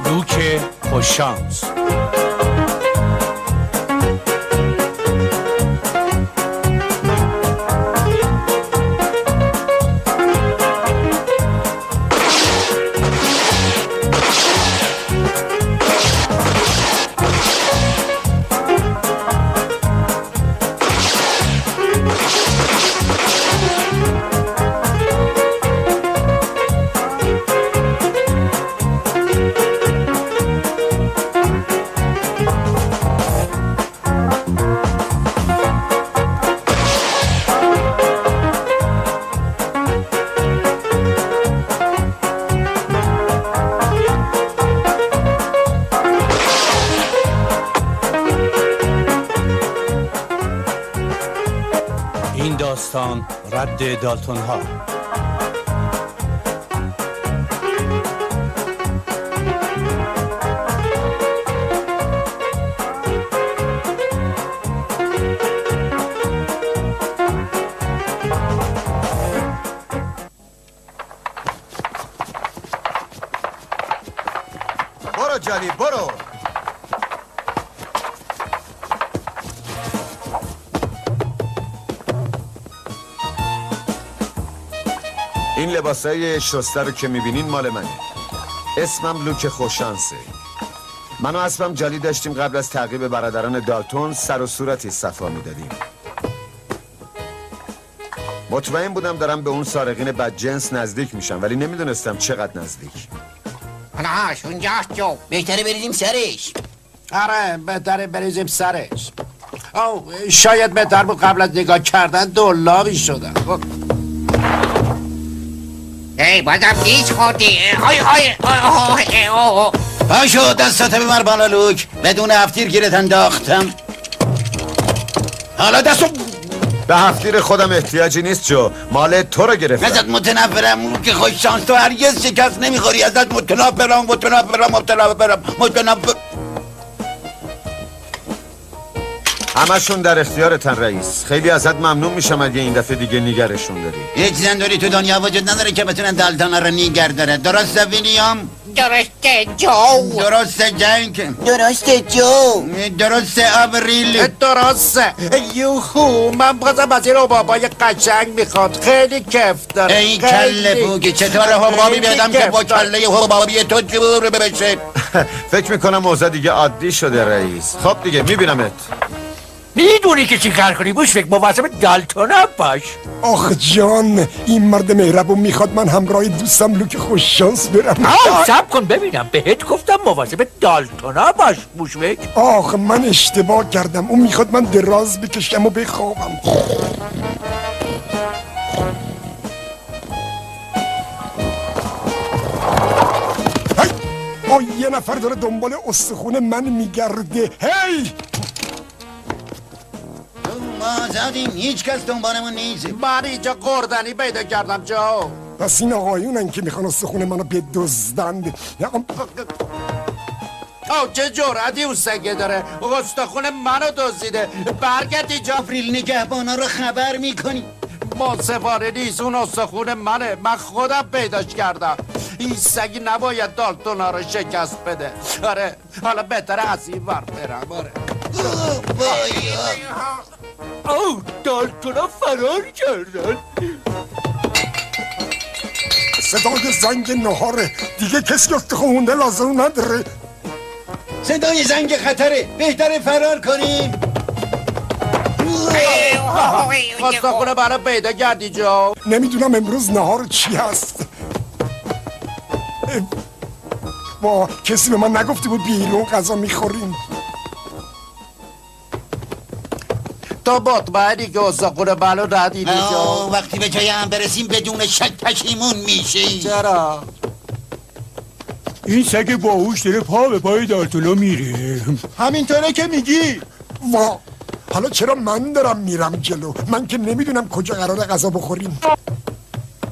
لوک خوششانس. این داستان رد دالتون ها. برو جلی برو. این لباسای شسته رو که میبینین مال منه. اسمم لوک خوششانسه. من و اسبم جلی داشتیم قبل از تعقیب برادران دالتون سر و صورتی صفا میدادیم. مطمئن بودم دارم به اون سارقین بدجنس نزدیک میشم ولی نمیدونستم چقدر نزدیک. آنهاش اونجاست جو. بهتره بریزیم سرش. آره بهتره بریزیم سرش. او شاید بهتر بود قبل از نگاه کردن دلاغی شدن. ای بازم نیچ خوردی. پاشو دستات ببر بالا لوک. بدون هفتیر گیرت انداختم. حالا دستو به هفتیر خودم احتیاجی نیست جو. مال تو رو گرفتم. ازت متنفرم لوک خوش شانس. تو هرگز شکست نمیخوری. ازت متنفرم. همشون در اختیارتن رئیس. خیلی ازت ممنون میشم اگه این دفعه دیگه نیگرشون داری. یک زندوری تو دنیا وجود نداره که بتونن دالتون رو نیگر داره. درسته ویلیام؟ درسته جو. درسته جنگ. درسته جو. درسته آوریل. درسته. یوهو من بازم از این حبابای قشنگ میخواد. خیلی کف داره. ای کله پوکی چطور حبابی بدم که با کله حبابی تو جور بشه. فکر میکنم اوضاع دیگه عادی شده رئیس. خب دیگه میبینمت. میدونی که چی کار کنی بوش فکر مواظب دالتون باش. آخ جان این مرد مهربون میخواد من همراه دوستم لوک خوششانس برم. سب کن ببینم بهت گفتم مواظب دالتون باش بوش فکر. آخ من اشتباه کردم. اون میخواد من دراز بکشم و بخوابم. یه نفر داره دنبال استخون من میگرده. هی ما زدیم هیچ کس دنبالمون نیست. من اینجا قردنی پیدا کردم جو. پس این آقایونن که میخوان استخون منو بدزدند. او چه جرأتی اون سگه داره. استخون منو دزدیده. برگرد اینجا. آفریل نگهبانا رو خبر میکنی. منصفانه نیست. اون استخون منه. من خودم پیداش کردم. این سگی نباید دالتونا رو شکست بده. آره حالا بهتره از این ور برم. آره او دالتونا فرار کردن. صدای زنگ نهاره. دیگه کسی استخون لازم نداره. صدای زنگ خطره. بهتره فرار کنیم. استخون منو پیدا کردی جو. نمیدونم امروز نهار چی هست. با کسی به من نگفته بود بیرون غذا میخوریم. تو مطمئنی که استخون منو ندیدی جو؟ وقتی به جای هم برسیم بدون شک پشیمون میشی. چرا؟ این سگ باهوش داره پا به پای دالتونا میره. همینطوره که میگی. وا حالا چرا من دارم میرم جلو؟ من که نمیدونم کجا قراره غذا بخوریم.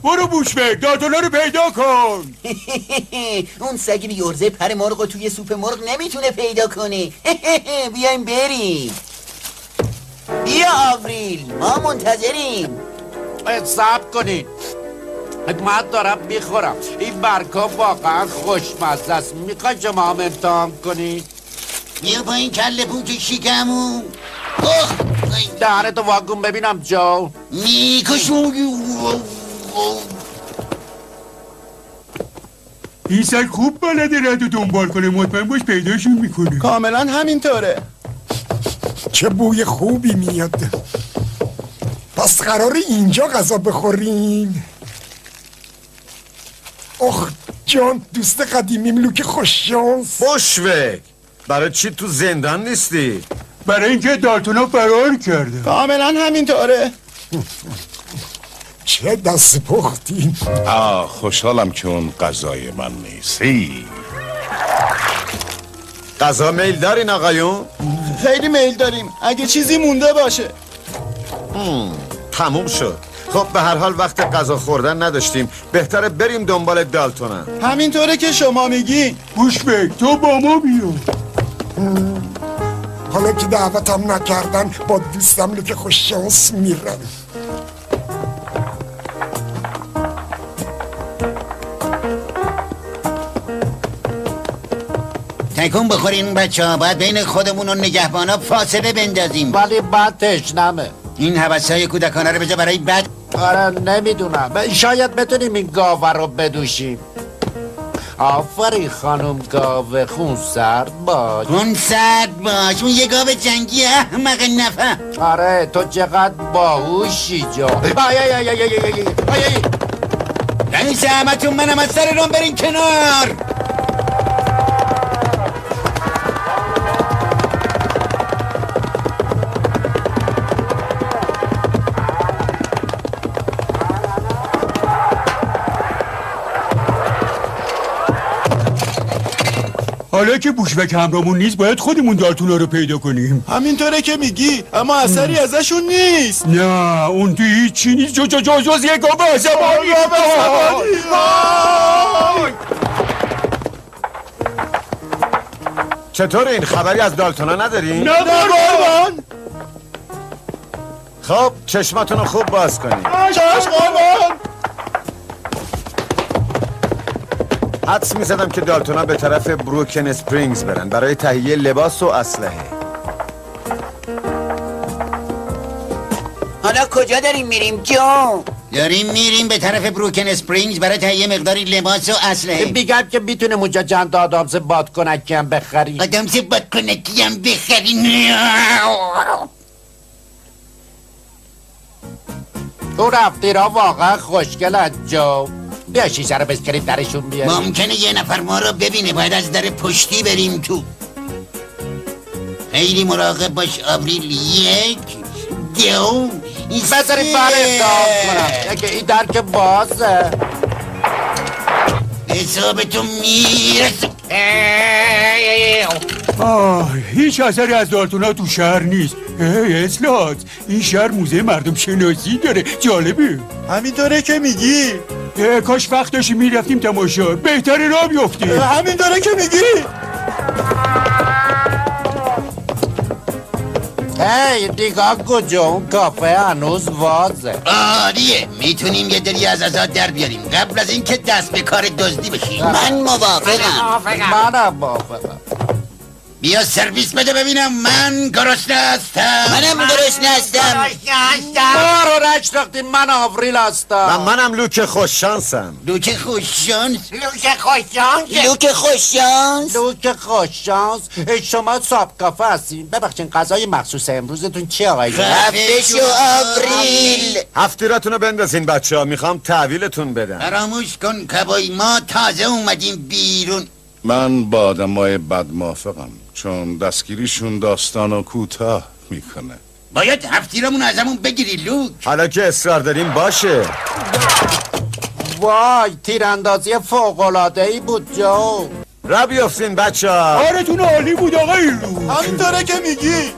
برو بوشبک دالتونا رو پیدا کن. اون سگ بیورزه پر مرغ توی سوپ مرغ نمیتونه پیدا کنه. بیایم بریم. بیا آوریل ما منتظریم. صبر کنین. من دارم میخورم. این برگا واقعا خوشمزه است. میخوای شما هم امتحان کنی؟ بیا با این کله پوک شیکمون. دهنتو واگون ببینم جو. میکشون. این سگ خوب بلده ردو دنبال کنه، مطمئن باش پیداشون میکنه. کاملا همینطوره. چه بوی خوبی میاد. پس قرار اینجا غذا بخوریم. اخ جان، دوست قدیمیم لوک خوششانس. بشوک، برای چی تو زندان نیستی؟ برای اینکه دالتونا فرار کرده. کاملا همینطوره. چه دست پختی. خوشحالم که اون غذای من نیستی. غذا میل دارین آقایون؟ خیلی میل داریم، اگه چیزی مونده باشه. تموم شد. خب به هر حال وقت غذا خوردن نداشتیم، بهتره بریم دنبال دالتونا. همینطوره که شما میگی. بوشبک تو با ما بیا. حالا که دعوتم نکردن با دوستم لوک خوششانس میرم. تکون بخورین بچه ها، باید بین خودمون و نگهبانا فاصله بندازیم. ولی بعد تشنمه. این حوثای کودکانه رو بذار برای بعد. آره نمیدونم، شاید بتونیم این گاوه رو بدوشیم. آفرین خانم گاوه، خون سرد باش. خون سرد باش، اون یه گاو جنگی احمق نفهم. آره تو چقدر باهوشی جو. رئیس همتون منم، از سر رام برین کنار. حالا که بوشبک همراهمون نیست، باید خودمون دالتونا رو پیدا کنیم. همینطوره که میگی، اما اثری ازشون نیست. نه اون تو هیچی نیست جز یه گاو عصبانی. چطور این خبری از دالتونا ندارین؟ نه قربان. خب چشماتون رو خوب باز کنین. چشم قربان. حدس میزدم که دالتونا به طرف بروکن اسپرینگز برن برای تهیه لباس و اسلحه. حالا کجا داریم میریم جو؟ داریم میریم به طرف بروکن اسپرینگز برای تهیه مقداری لباس و اسلحه. میگم که میتونیم اونجا چند تا آدامس بادکنکی هم بخریم. آدامس بادکنکی هم بخریم. تو رفتیرها واقعا خوشگلن جو. بیا شیشه رو بسکریم درشون بیاریم. ممکنه یه نفر ما رو ببینه، باید از در پشتی بریم تو. خیلی مراقب باش آبریل. 1 2 بذاریم بر امتحان کنم اگه این در که بازه. حسابتون میرسه. هیچ اثری از دالتونا تو شهر نیست. اصلاحات، این شهر موزه مردم شناسی داره، جالبه. همینطوره که میگی. کاش وقت داشتی میرفتیم تماشا، بهتره راه بیفتیم. همینطوره که میگی. هی نگاه کجا، اون کافه هنوز وازه. آریه، میتونیم یه دلی از ازاد در بیاریم قبل از اینکه دست به کار دزدی بشیم. من موافقم. منم موافقم. بیا سرویس بده ببینم. من گرسنه هستم. منم گرسنه هستم. ما رو نشناختین، من آوریل هستم. منم لوک خوششانسم. لوک خوششانس. لوک خوششانس. لوک خوششانس. شما صاحب کافه هستین؟ ببخشین غذای مخصوص امروزتون چیه آقای؟ خفه شو آوریل. هفتیراتون رو بندازین بچه ها، میخوام تحویلتون بدم. فراموش کن کبای، ما تازه اومدیم بیرون. من با آدمای بد موافقم، چون دستگیریشون داستانو کوتاه میکنه. باید هفتیرمون ازمون بگیری لوک. حالا که اصرار داریم باشه. وای تیراندازی فوق‌العاده‌ای بود جو. را بیافتین بچه ها. کارتون عالی بود آقای لو. همینطوره که میگی.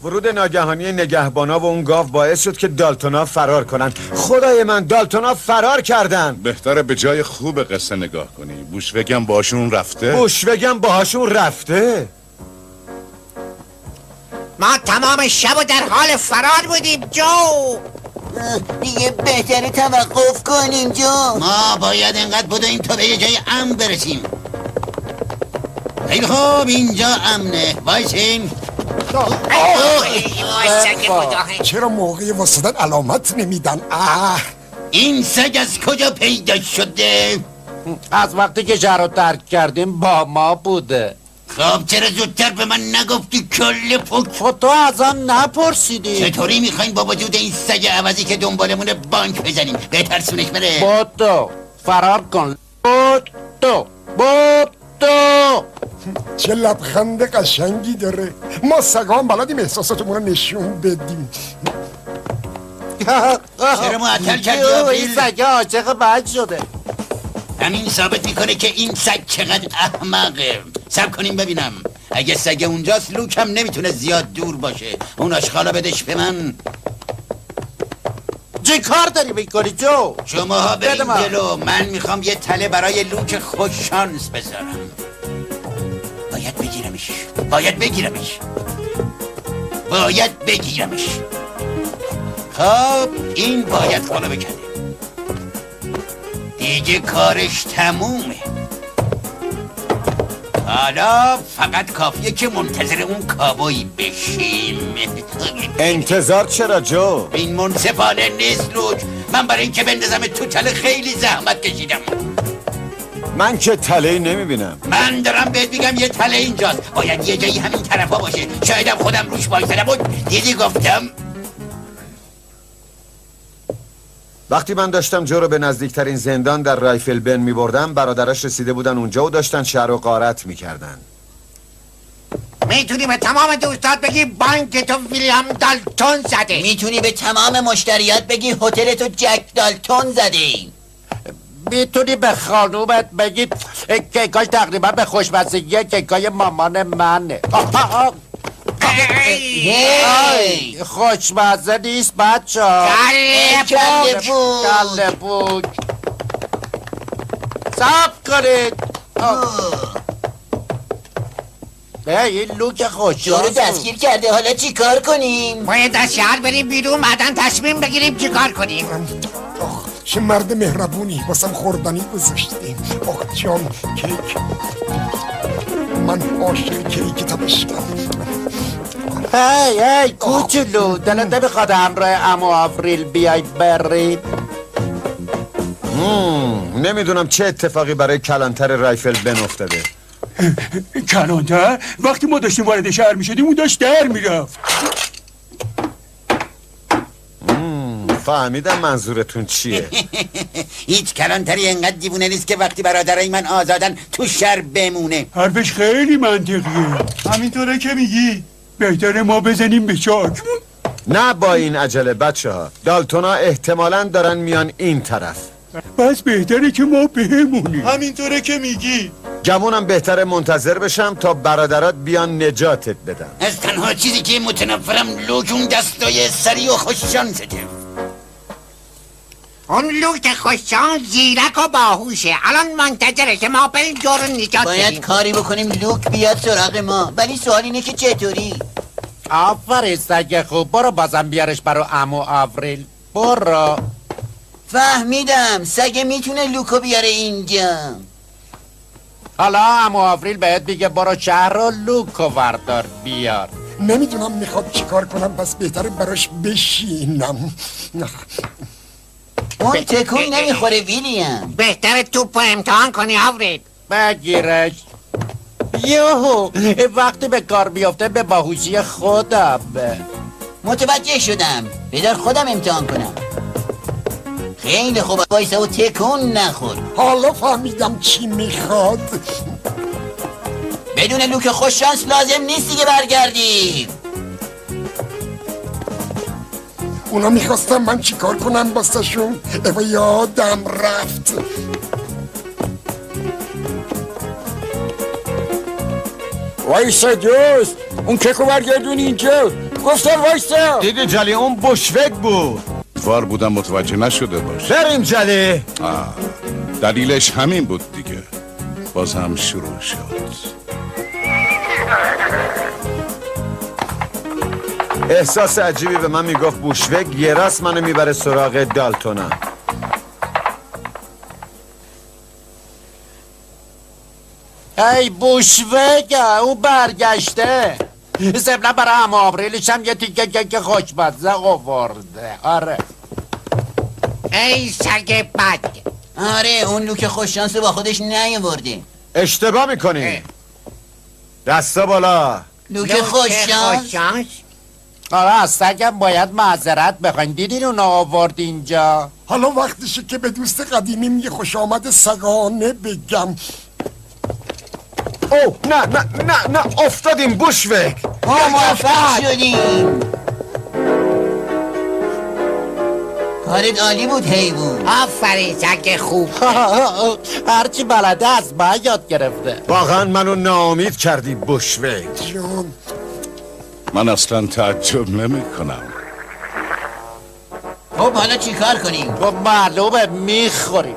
ورود ناگهانی نگهبانا و اون گاو باعث شد که دالتونا فرار کنن. خدای من، دالتونا فرار کردن. بهتره به جای خوب قصه نگاه کنی. بوشوگم باشون رفته. بوشوگم باهاشون رفته. ما تمام شب و در حال فرار بودیم جو. دیگه بهتره توقف کنیم جو. ما باید انقدر بدویم تا به یه جای امن برسیم. خیلی خوب اینجا امنه. وایسیم. چرا موقع واسدن علامت نمیدن؟ این سگ از کجا پیدا شده؟ از وقتی که شهر رو ترک کردیم با ما بوده. خب چرا زودتر به من نگفتی کله پک؟ خب تو از آن نپرسیدی. چطوری میخواین با وجود این سگ عوضی که دنبالمونه بانک بزنیم بترسونش بره؟ بودو فرار کن. بودو چه لبخند قشنگی داره. ما سگان بلدیم احساساتمون رو نشون بدیم. چرا معطل کردی این سگ عاشق بد شده. همین ثابت میکنه که این سگ چقدر احمقه. صبر کنیم ببینم. اگه سگ اونجاست لوک هم نمیتونه زیاد دور باشه. اون آشغالا بدش به من. چه کار داری میکنی جو؟ شماها بریم جلو. من میخوام یه تله برای لوک خوششانس بذارم. باید بگیرمش. خب این باید خالا بکنه. دیگه کارش تمومه. حالا فقط کافیه که منتظر اون کابوی بشیم. انتظار چرا جو؟ این منصفانه نیست لوک. من برای اینکه بندازم تو تله خیلی زحمت کشیدم. من که تله‌ای نمیبینم. من دارم بهت میگم یه تله اینجاست. باید یه جایی همین طرفا باشه. شایدم خودم روش وایسادم بود. دیدی گفتم. وقتی من داشتم جو رو به نزدیکترین زندان در رایفل بن میبردم برادرش رسیده بودن اونجا و داشتن شهر رو غارت میکردن. میتونی به تمام دوستات بگی بانک تو ویلیام دالتون زده. میتونی به تمام مشتریات بگی هتل تو جک دالتون زده. میتونی به خانومت بگی کیکاش تقریبا به خوشمزگی کیکای مامان منه. خوشمزه نیست بچه ها. کله پوک صبر کنید. این لوک خوششانس رو دستگیر کرده. حالا چی کار کنیم؟ باید از شهر بریم بیرون بعدن تصمیم بگیریم چی کار کنیم. چه مرد مهربونی واسم خوردنی گذاشته. آخ جان کیک. من عاشق کیک تبشتم. هی کوچولو دلت نمیخواد همراه عمو آفریل بیای برید؟ نمیدونم چه اتفاقی برای کلانتر رایفل بن افتاده. کلانتر؟ وقتی ما داشتیم وارد شهر میشدیم اون داشت در میرفت. فهمیدم منظورتون چیه. هیچ کلانتری انقدر دیوونه نیست که وقتی برادرای من آزادن تو شهر بمونه. حرفش خیلی منطقیه. همینطوره که میگی. بهتره ما بزنیم به چاک. نه با این عجله بچه ها. دالتونا احتمالاً دارن میان این طرف. پس بهتره که ما بمونیم. همینطوره که میگی. گمونم بهتره منتظر بشم تا برادرات بیان نجاتت بدن. از تنها چیزی که متنفرم لوک اون دستای سری و خوششانسته. اون لوک خوششانس زیرک و باهوشه. الان منتظره که ما بریم جو رو نجات باید بدیم. کاری بکنیم لوک بیاد سراغ ما. ولی سوال اینه که چطوری؟ آفرین سگ خوب. برو بازم بیارش برو عمو آفریل. برو. فهمیدم. سگه میتونه لوکو بیاره اینجا. حالا عمو آفریل بهت میگه برو شهر رو لوکو وردار بیار. نمیدونم میخواد چیکار کنم. پس بهتره براش بشینم. اون تکون نمیخوره ویلیام. بهتره توپ امتحان کنی آفریل. بگیرش. یوهو وقتی به کار بیفته به باهوشی خودم. متوجه شدم. بدار خودم امتحان کنم. خیلی خوب. وایسا و تکون نخور. حالا فهمیدم چی میخواد. بدون لوک خوششانس لازم نیست دیگه برگردیم. اونا میخواستم من چیکار کنم باستشون. اوا یادم رفت. وایسا دوست. اون کیکو برگردون اینجا. گفتم وایسا. دیدی جلی اون بشوک بود. وار بودم متوجه نشده باش. بریم جلی. دلیلش همین بود دیگه. باز هم شروع شد. احساس عجیبی به من میگفت بوشوک یه راست منو میبره سراغ دالتونا. ای بوشوک، او برگشته. ضمنا برای هم آوریلش هم یه تیکه که خوشمزه آورده. آره ای سگ بد. آره اون لوک خوششانس با خودش نیاورده. اشتباه میکنی. دستا بالا. لوک خوششانس. آره از سگم باید معذرت بخواین. دیدین اون آورد اینجا. حالا وقتشه که به دوست قدیمیم یه خوش آمد سگانه بگم. اوه نه افتادیم بوشوک. موفق شدیم. کارت عالی بود حیوان. آفرین سگ خوب. هرچی بلده از من یاد گرفته. واقعا منو ناامید کردی بوشوک. جان من اصلا تعجب نمی کنم. خب حالا چی کار کنیم؟ خب معلومه میخوریم.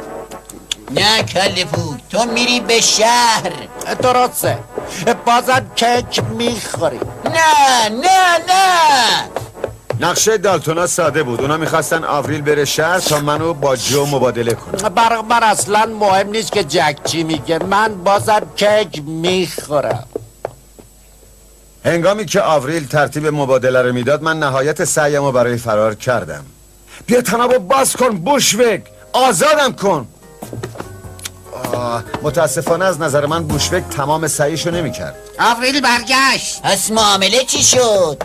نه کله پوک تو میری به شهر. درسته بازم کیک میخوریم. نه نقشه دالتونا ساده بود. اونا میخواستن آوریل بره شهر تا منو با جو مبادله کنم. برای من اصلا مهم نیست که جک چی میگه. من بازم کیک میخورم. هنگامی که آوریل ترتیب مبادله رو میداد من نهایت سعیمو برای فرار کردم. بیا تنابو باز کن بوشوک، آزادم کن. متاسفانه از نظر من بوشوک تمام سعیشو نمیکرد. آوریل برگشت. پس معامله چی شد؟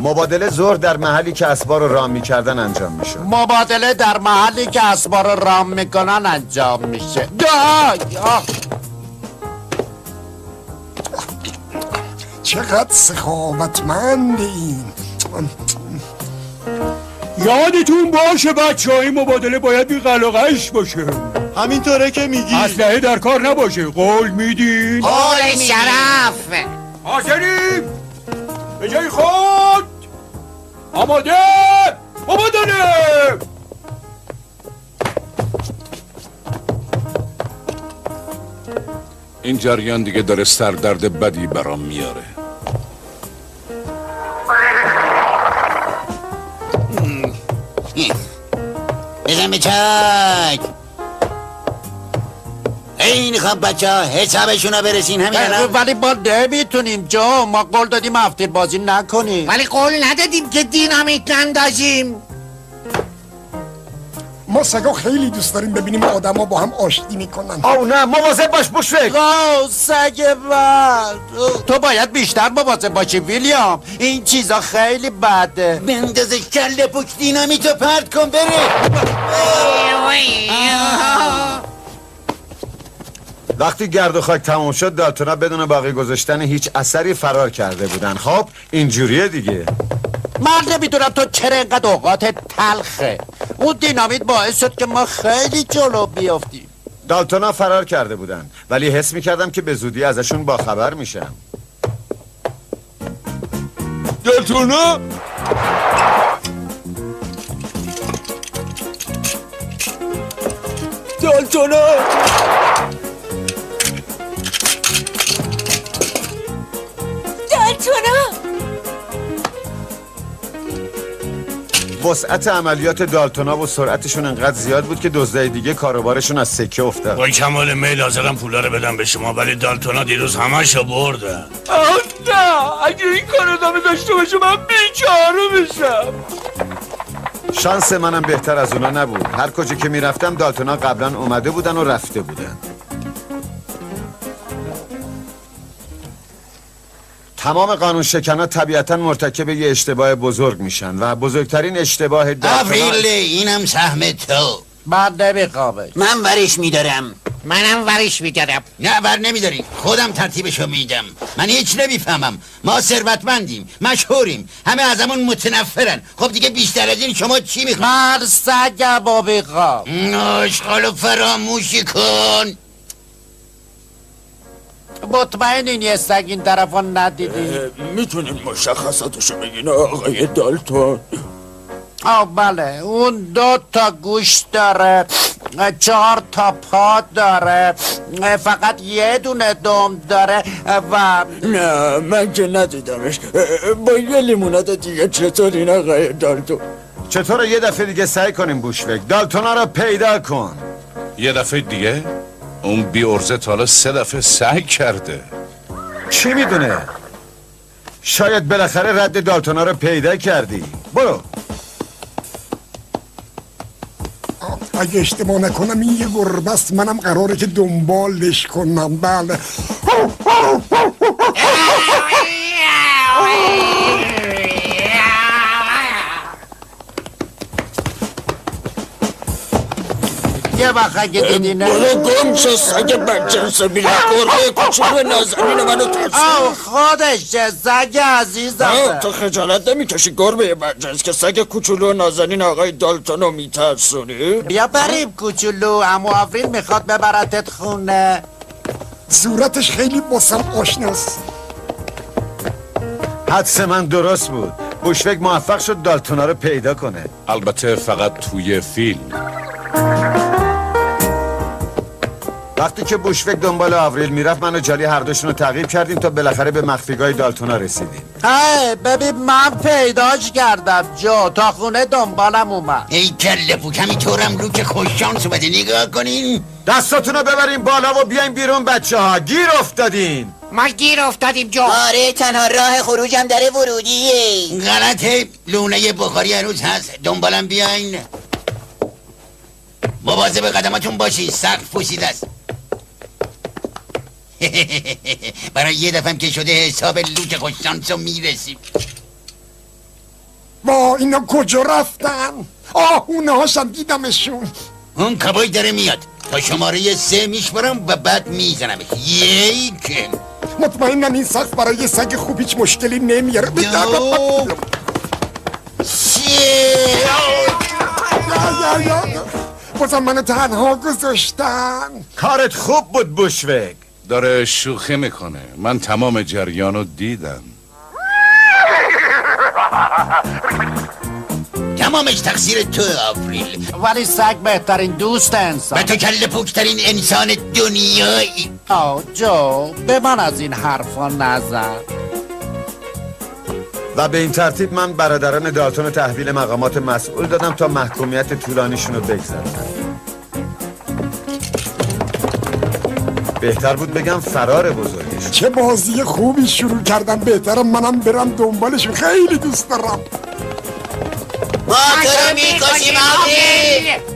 مبادله ظهر در محلی که اسبا رو رام میکردن انجام میشد. مبادله در محلی که اسبا رو رام میکنن انجام میشه. چقدر سخاوتمند این. یادتون باشه بچه های مبادله باید بی قلقش باشه. همینطوره که میگی. اسلحه در کار نباشه. قول میدین؟ قول شرف. حاضریم به جای خود. آماده مبادله. این جریان دیگه داره سردرد بدی برام میاره. بزن به چک. این خواب بچه ها حسابشون رو برسین همین الان. ولی ما نمیتونیم جو. ما قول دادیم هفتیر بازی نکنیم. ولی قول ندادیم که دینامیت نندازیم. ما سگا خیلی دوست داریم ببینیم آدم ها با هم آشتی میکنن. او نه مواظب باش بوشوک. سگ من تو باید بیشتر مواظب باشی ویلیام. این چیزا خیلی بده. بندازش کله پوک دینامیتو پرت کن بره. وقتی گرد و خاک تمام شد دالتونا بدون باقی گذاشتن هیچ اثری فرار کرده بودن. خب اینجوریه دیگه. من نمیدونم تو چرا اینقدر اوقات تلخه. اون دینامیت باعث شد که ما خیلی جلو بیافتیم. دالتونا فرار کرده بودن ولی حس میکردم که به زودی ازشون باخبر میشم. دالتونا وسعت عملیات دالتونا و سرعتشون انقدر زیاد بود که دزدای دیگه کاروبارشون از سکه افتاد. با کمال میل حاضرم پولا رو بدم به شما ولی دالتونا دیروز همشو بردن. نه اگه این کار ادامه داشته باشه من بیچاره بشم. شانس منم بهتر از اونا نبود. هر کجا که میرفتم دالتونا قبلا اومده بودن و رفته بودن. تمام قانون شکنان طبیعتا مرتکب یه اشتباه بزرگ میشن و بزرگترین اشتباه آوریل اینم سهم تو. من نمیخوامش. من ورش میدارم. منم ورش میدارم. نه ور نمیداری. خودم ترتیبشو میدم. من هیچ نمیفهمم. ما ثروتمندیم، مشهوریم، همه ازمون متنفرن. خب دیگه بیشتر از این شما چی میخواد؟ من سگم و میخوام. آشغالو فراموشی کن. مطمئن این یه سگ این طرف ندیدی؟ میتونین مشخصاتشو بگین آقای دالتون؟ بله اون 2 تا گوش داره. 4 تا پا داره، فقط یه دونه دم داره و نه من که ندیدمش. با یه لیموناد دیگه چطور این آقای دالتون؟ چطور یه دفعه دیگه سعی کنیم بوشوک؟ دالتونا رو پیدا کن. یه دفعه دیگه؟ اون بی ارزه تا حالا 3 دفعه سعی کرده. چی میدونه؟ شاید بالاخره رد دالتونا رو پیدا کردی. برو. اگه اشتباه نکنم این یه گربه است، منم قراره که دنبالش کنم. بله یه وقت اگه دیدینه برو گم شو سگ بدجنس بیله، گربه کوچولو نازنین منو ترسید. خودشه سگ عزیزم. تو خجالت نمیکشی گربه بدجنس که سگ کوچولو نازنین آقای دالتونو میترسونی؟ بیا بریم کوچولو، عمو آفرین میخواد ببرتت خونه. صورتش خیلی باسم آشناست. حدس من درست بود. بوشوک موفق شد دالتونا رو پیدا کنه. البته فقط توی فیلم. وقتی که بوشوک دنبال آوریل میرفت، من و جالی هر دوشون رو تعقیب کردیم تا بالاخره به مخفیگاه دالتونا رسیدیم. ببین من پیداش کردم جو، تا خونه دنبالم اومد. ای کله پوک، همینطورم رو که خوششانس اومده. نگاه کنین، دستاتون رو ببرین بالا و بیاین بیرون بچه ها. گیر افتادین. ما گیر افتادیم جو. آره تنها راه خروجم در ورودیه. غلطه. لونه بخاری هنوز هست، دنبالم بیاین. مواظب قدماتون باشین، سقف پوشیده است. برای یه دفعه که شده حساب لوک خوششانسو میرسیم. با اینا کجا رفتن؟ اونه هاشم دیدمشون. اون کبای داره میاد، تا شماره 3 میشمارم و بعد میزنمش. یک. مطمئنم این سقف برای یه سگ خوب هیچ مشکلی نمیاره. بازم منو تنها گذاشتن. کارت خوب بود بوشوک. داره شوخی میکنه. من تمام جریانو دیدم. تمامش تقصیر تو آفریل. ولی سگ بهترین دوست انسان و تو کله پوکترین انسان دنیایی. جو به من از این حرفا نزن. و به این ترتیب من برادران دالتون تحویل مقامات مسئول دادم تا محکومیت طولانیشون رو بگذارن. بهتر بود بگم فرار بزرگش. چه بازی خوبی شروع کردم. بهترم منم برم دنبالشون. خیلی دوست دارم. ما تو رو میکشیم آفریل.